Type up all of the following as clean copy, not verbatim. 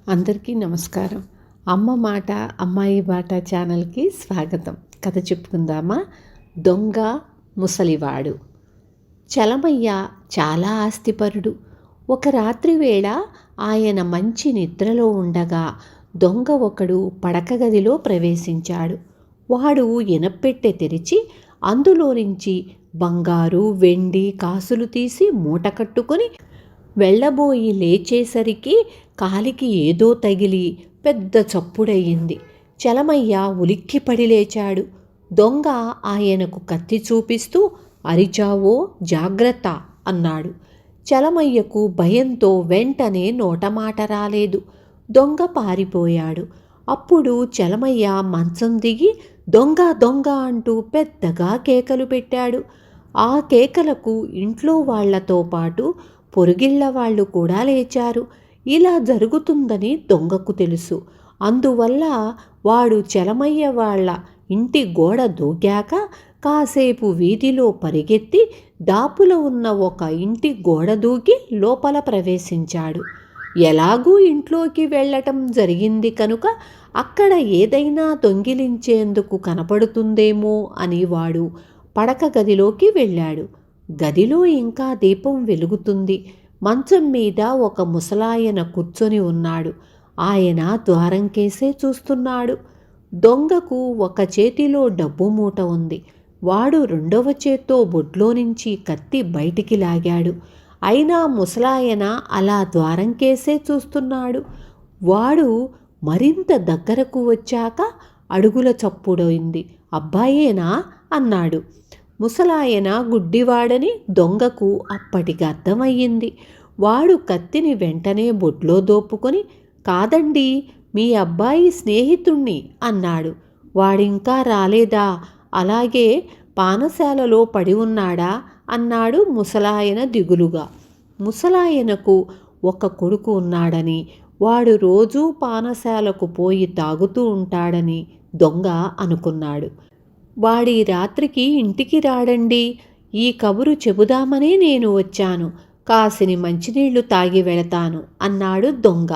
అందరికీ నమస్కారం. అమ్మ మాట అమ్మాయి బాట ఛానల్కి స్వాగతం. కథ చెప్పుకుందామా? దొంగ ముసలివాడు. చలమయ్య చాలా ఆస్తిపరుడు. ఒక రాత్రి వేళ ఆయన మంచి నిద్రలో ఉండగా దొంగ ఒకడు పడక గదిలో ప్రవేశించాడు. వాడు ఇనప్పెట్టె తెరిచి అందులో నుంచి బంగారు వెండి కాసులు తీసి మూట కట్టుకొని వెళ్ళబోయి లేచేసరికి కాలికి ఏదో తగిలి పెద్ద చప్పుడయ్యింది. చలమయ్య ఉలిక్కిపడి లేచాడు. దొంగ ఆయనకు కత్తి చూపిస్తూ అరిచావో జాగ్రత్త అన్నాడు. చలమయ్యకు భయంతో వెంటనే నోటమాట రాలేదు. దొంగ పారిపోయాడు. అప్పుడు చలమయ్య మంచం దిగి దొంగ దొంగ అంటూ పెద్దగా కేకలు పెట్టాడు. ఆ కేకలకు ఇంట్లో వాళ్లతో పాటు పొరుగిళ్ల వాళ్ళు కూడా లేచారు. ఇలా జరుగుతుందని దొంగకు తెలుసు. అందువల్ల వాడు చలమయ్య వాళ్ళ ఇంటి గోడ దూకాక కాసేపు వీధిలో పరిగెత్తి దాపులో ఉన్న ఒక ఇంటి గోడ దూకి లోపల ప్రవేశించాడు. ఎలాగూ ఇంట్లోకి వెళ్ళటం జరిగింది కనుక అక్కడ ఏదైనా దొంగిలించేందుకు కనపడుతుందేమో అని వాడు పడక గదిలోకి వెళ్ళాడు. గదిలో ఇంకా దీపం వెలుగుతుంది. మంచం మీద ఒక ముసలాయన కూర్చొని ఉన్నాడు. ఆయన ద్వారం కేసే చూస్తున్నాడు. దొంగకు ఒక చేతిలో డబ్బు మూట ఉంది. వాడు రెండవ చేత్తో బొడ్లో నుంచి కత్తి బయటికి లాగాడు. అయినా ముసలాయన అలా ద్వారం కేసే చూస్తున్నాడు. వాడు మరింత దగ్గరకు వచ్చాక అడుగుల చప్పుడైంది. అబ్బాయేనా అన్నాడు. ముసలాయన గుడ్డివాడని దొంగకు అప్పటికి అర్థమయ్యింది. వాడు కత్తిని వెంటనే బొడ్లో దోపుకొని కాదండి, మీ అబ్బాయి స్నేహితుణ్ణి అన్నాడు. వాడింకా రాలేదా? అలాగే పానశాలలో పడి ఉన్నాడా అన్నాడు ముసలాయన దిగులుగా. ముసలాయనకు ఒక కొడుకు ఉన్నాడని, వాడు రోజూ పానశాలకు పోయి తాగుతూ ఉంటాడని దొంగ అనుకున్నాడు. వాడి రాత్రికి ఇంటికి రాడండి. ఈ కబురు చెబుదామనే నేను వచ్చాను. కాసిని మంచినీళ్లు తాగి వెళతాను అన్నాడు దొంగ.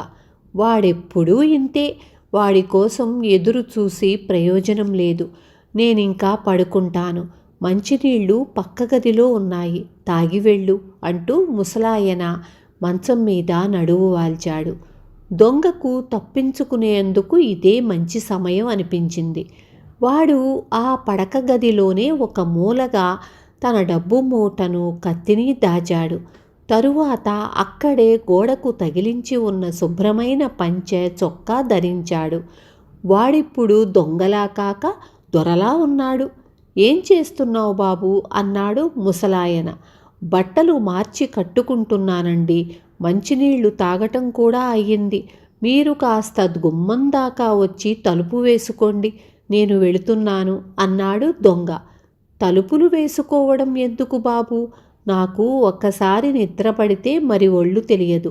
వాడెప్పుడూ ఇంతే. వాడి కోసం ఎదురు చూసి ప్రయోజనం లేదు. నేనింకా పడుకుంటాను. మంచినీళ్లు పక్క గదిలో ఉన్నాయి, తాగి వెళ్ళు అంటూ ముసలాయన మంచం మీద నడువు వాల్చాడు. దొంగకు తప్పించుకునేందుకు ఇదే మంచి సమయం అనిపించింది. వాడు ఆ పడక గదిలోనే ఒక మూలగా తన డబ్బు మూటను కత్తిని దాచాడు. తరువాత అక్కడే గోడకు తగిలించి ఉన్న శుభ్రమైన పంచె చొక్కా ధరించాడు. వాడిప్పుడు దొంగలా కాక దొరలా ఉన్నాడు. ఏం చేస్తున్నావు బాబు అన్నాడు ముసలాయన. బట్టలు మార్చి కట్టుకుంటున్నానండి. మంచినీళ్లు తాగటం కూడా అయ్యింది. మీరు కాస్త గుమ్మం దాకా వచ్చి తలుపు వేసుకోండి, నేను వెళుతున్నాను అన్నాడు దొంగ. తలుపులు వేసుకోవడం ఎందుకు బాబు? నాకు ఒక్కసారి నిద్రపడితే మరి ఒళ్ళు తెలియదు.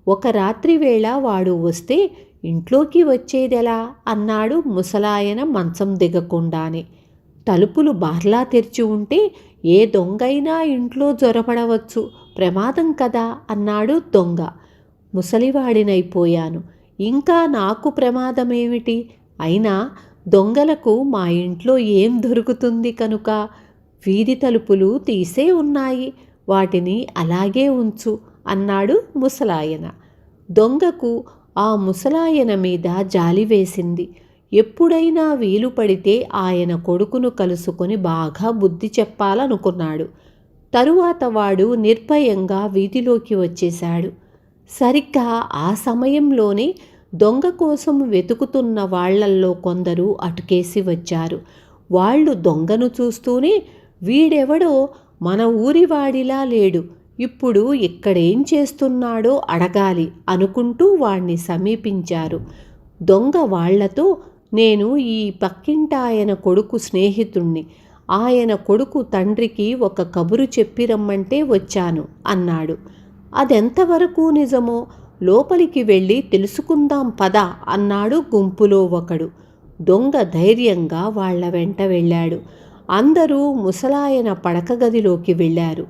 ఒక రాత్రి వేళ వాడు వస్తే ఇంట్లోకి వచ్చేదెలా అన్నాడు ముసలాయన మంచం దిగకుండానే. తలుపులు బార్లా తెరిచి ఉంటే ఏ దొంగైనా ఇంట్లో జొరపడవచ్చు, ప్రమాదం కదా అన్నాడు దొంగ. ముసలివాడినైపోయాను, ఇంకా నాకు ప్రమాదమేమిటి? అయినా దొంగలకు మా ఇంట్లో ఏం దొరుకుతుంది కనుక? వీధి తలుపులు తీసే ఉన్నాయి, వాటిని అలాగే ఉంచు అన్నాడు ముసలాయన. దొంగకు ఆ ముసలాయన మీద జాలి వేసింది. ఎప్పుడైనా వీలు పడితే ఆయన కొడుకును కలుసుకొని బాగా బుద్ధి చెప్పాలనుకున్నాడు. తరువాత వాడు నిర్భయంగా వీధిలోకి వచ్చేశాడు. సరిగ్గా ఆ సమయంలోనే దొంగ కోసం వెతుకుతున్న వాళ్లల్లో కొందరు అటుకేసి వచ్చారు. వాళ్ళు దొంగను చూస్తూనే వీడెవడో మన ఊరివాడిలా లేడు, ఇప్పుడు ఇక్కడేం చేస్తున్నాడో అడగాలి అనుకుంటూ వాణ్ణి సమీపించారు. దొంగ వాళ్లతో నేను ఈ పక్కింటాయన కొడుకు స్నేహితుణ్ణి. ఆయన కొడుకు తండ్రికి ఒక కబురు చెప్పి రమ్మంటే వచ్చాను అన్నాడు. అదెంతవరకు నిజమో లోపలికి వెళ్ళి తెలుసుకుందాం పద అన్నాడు గుంపులో ఒకడు. దొంగ ధైర్యంగా వాళ్ల వెంట వెళ్ళాడు. అందరూ ముసలాయన పడక గదిలోకి వెళ్ళారు.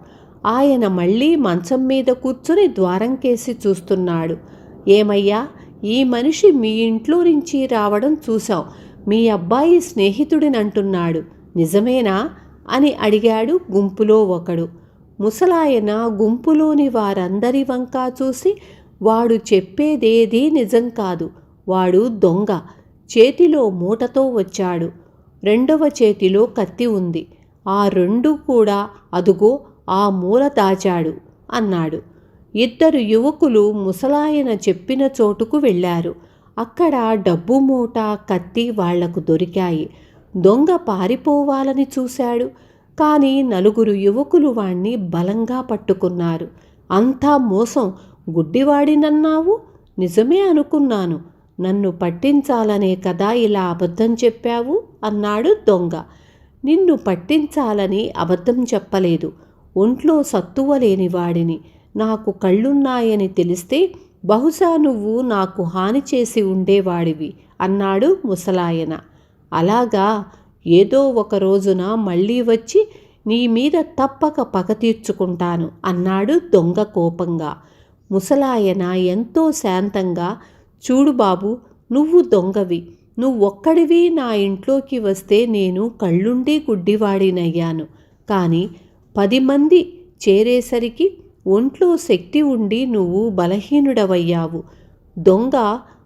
ఆయన మళ్ళీ మంచం మీద కూర్చుని ద్వారం కేసి చూస్తున్నాడు. ఏమయ్యా, ఈ మనిషి మీ ఇంట్లో నుంచి రావడం చూశాం. మీ అబ్బాయి స్నేహితుడినంటున్నాడు, నిజమేనా అని అడిగాడు గుంపులో ఒకడు. ముసలాయన గుంపులోని వారందరి వంకా చూసి, వాడు చెప్పేదేదీ నిజం కాదు, వాడు దొంగ. చేతిలో మూటతో వచ్చాడు, రెండవ చేతిలో కత్తి ఉంది. ఆ రెండు కూడా అదుగో ఆ మూల దాచాడు అన్నాడు. ఇద్దరు యువకులు ముసలాయన చెప్పిన చోటుకు వెళ్ళారు. అక్కడ డబ్బు మూట, కత్తి వాళ్లకు దొరికాయి. దొంగ పారిపోవాలని చూశాడు, కానీ నలుగురు యువకులు వాణ్ణి బలంగా పట్టుకున్నారు. అంతా మోసం, గుడ్డివాడినన్నావు? నిజమే అనుకున్నాను. నన్ను పట్టించాలనే కదా ఇలా అబద్ధం చెప్పావు అన్నాడు దొంగ. నిన్ను పట్టించాలని అబద్ధం చెప్పలేదు. ఒంట్లో సత్తువ లేనివాడిని. నాకు కళ్ళున్నాయని తెలిస్తే బహుశా నువ్వు నాకు హాని చేసి ఉండేవాడివి అన్నాడు ముసలాయన. అలాగా, ఏదో ఒక రోజున మళ్ళీ వచ్చి నీ మీద తప్పక పగ తీర్చుకుంటాను అన్నాడు దొంగ కోపంగా. ముసలాయన ఎంతో శాంతంగా, చూడు బాబు, నువ్వు దొంగవి. నువ్వొక్కడివి నా ఇంట్లోకి వస్తే నేను కళ్ళుండి గుడ్డివాడినయ్యాను. కానీ 10 మంది చేరేసరికి ఒంట్లో శక్తి ఉండి నువ్వు బలహీనుడవయ్యావు. దొంగ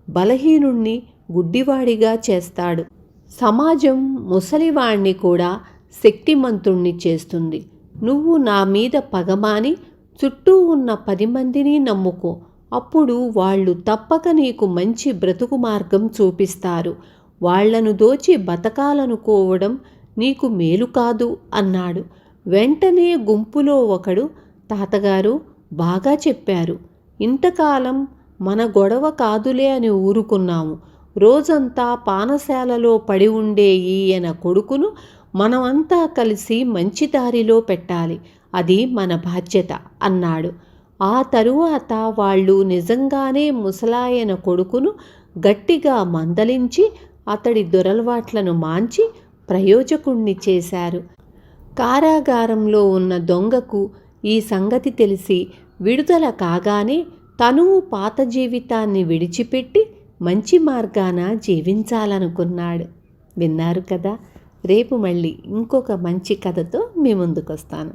బలహీనుణ్ణి గుడ్డివాడిగా చేస్తాడు. సమాజం ముసలివాణ్ణి కూడా శక్తిమంతుణ్ణి చేస్తుంది. నువ్వు నా మీద పగమాని చుట్టూ ఉన్న 10 మందిని నమ్ముకో. అప్పుడు వాళ్ళు తప్పక నీకు మంచి బ్రతుకు మార్గం చూపిస్తారు. వాళ్లను దోచి బతకాలనుకోవడం నీకు మేలు కాదు అన్నాడు. వెంటనే గుంపులో ఒకడు, తాతగారు బాగా చెప్పారు. ఇంతకాలం మన గొడవ కాదులే అని ఊరుకున్నాము. రోజంతా పానశాలలో పడి ఉండే ఈయన కొడుకును మనమంతా కలిసి మంచి దారిలో పెట్టాలి. అది మన బాధ్యత అన్నాడు. ఆ తరువాత వాళ్ళు నిజంగానే ముసలాయన కొడుకును గట్టిగా మందలించి అతడి దురలవాట్లను మాంచి ప్రయోజకుణ్ణి చేశారు. కారాగారంలో ఉన్న దొంగకు ఈ సంగతి తెలిసి విడుదల కాగానే తను పాత జీవితాన్ని విడిచిపెట్టి మంచి మార్గాన జీవించాలనుకున్నాడు. విన్నారు కదా. రేపు మళ్ళీ ఇంకొక మంచి కథతో మీ ముందుకొస్తాను.